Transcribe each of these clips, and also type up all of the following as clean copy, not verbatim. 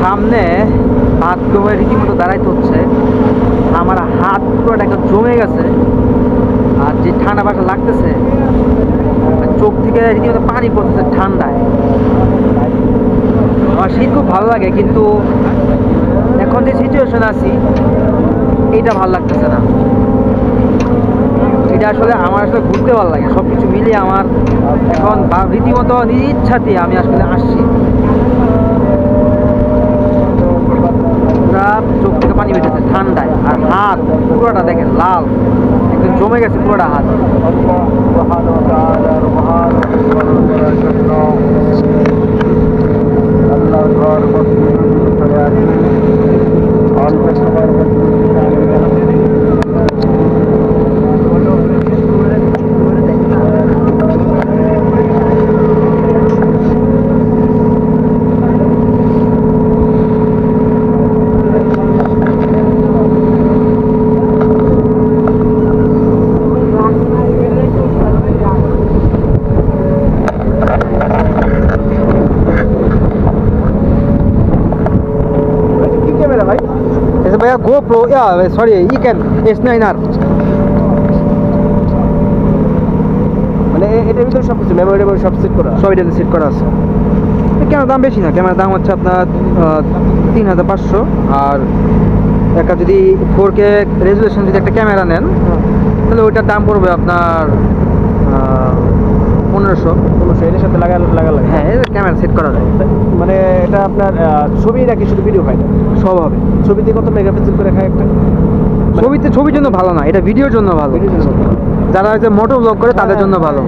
সামনে হাত জমে রীতিমতো দাঁড়াইতে হচ্ছে। আমার হাত পুরোটা একদম জমে গেছে, আর যে ঠান্ডা বাসা লাগতেছে, চোখ থেকে রীতিমতো পানি পড়তেছে ঠান্ডায়। আমার শীত খুব ভালো লাগে, কিন্তু এখন যে সিচুয়েশন আছি এইটা ভালো লাগতেছে না। এটা আসলে আমার আসলে ঘুরতে ভালো লাগে, সব কিছু মিলিয়ে আমার এখন রীতিমতো নিজ ইচ্ছাতে আমি আসলে আসছি। পুরা চোখ থেকে পানি বেরোচ্ছে ঠান্ডায়, আর হাত পুরোটা দেখেন লাল, একদম জমে গেছে পুরোটা হাত। भैया GoPro या सॉरी ये कैन S9R মানে এটার ভিতরে সব কিছু মেমোরি সব সেট করা, সব এটাতে সেট করা আছে। ক্যামেরার দাম বেশি না, ক্যামেরার দাম হচ্ছে আপনার 3500। আর একটা যদি 4K রেজুলেশন যদি একটা ক্যামেরা নেন তাহলে ওইটার দাম পড়বে আপনার 1500। এটার সাথে লাগা লাগে। হ্যাঁ, ক্যামেরা সেট করা যায়। মানে এটা আপনার ছবি নাকি শুধু ভিডিও খায়? সব হবে। ছবিতে কত মেগাপিক্সেল করে খায় একটা? ছবির জন্য ভালো না, এটা ভিডিওর জন্য ভালো। যারা হচ্ছে মোটো ব্লগ করে তাদের জন্য ভালো।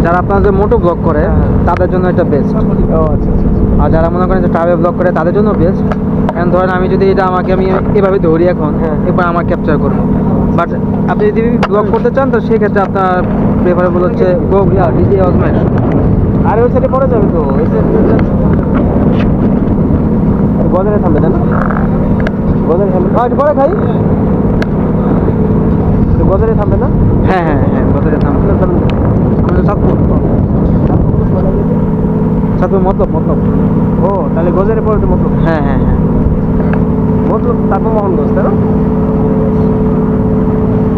যারা আপনাদের মোটো ব্লগ করে তাদের জন্য এটা বেস্ট। আর যারা মনে করেন যে ট্রাভেল ব্লগ করে তাদের জন্য বেস্ট। এখন ধরেন আমি যদি এটা আমি এভাবে ধরি এখন, এবার আমার ক্যাপচার করবো। বাট আপনি যদি ব্লগ করতে চান তো সেক্ষেত্রে আপনার প্রেফারেবল হচ্ছে DJI Osmo 100। আর ওই সাইডে পরে যাবে তো, ওই সাইডে গজারে থামবে না? গজারে থামবে পরে খাই, গজারে থামবে না? হ্যাঁ হ্যাঁ হ্যাঁ, গজারে থামবে। আমাদের সাতপুর মতলব। ও তাহলে গজারে পরে তো মতলব। হ্যাঁ হ্যাঁ হ্যাঁ, মতলব তারপর মোহনগঞ্জ, তাই না?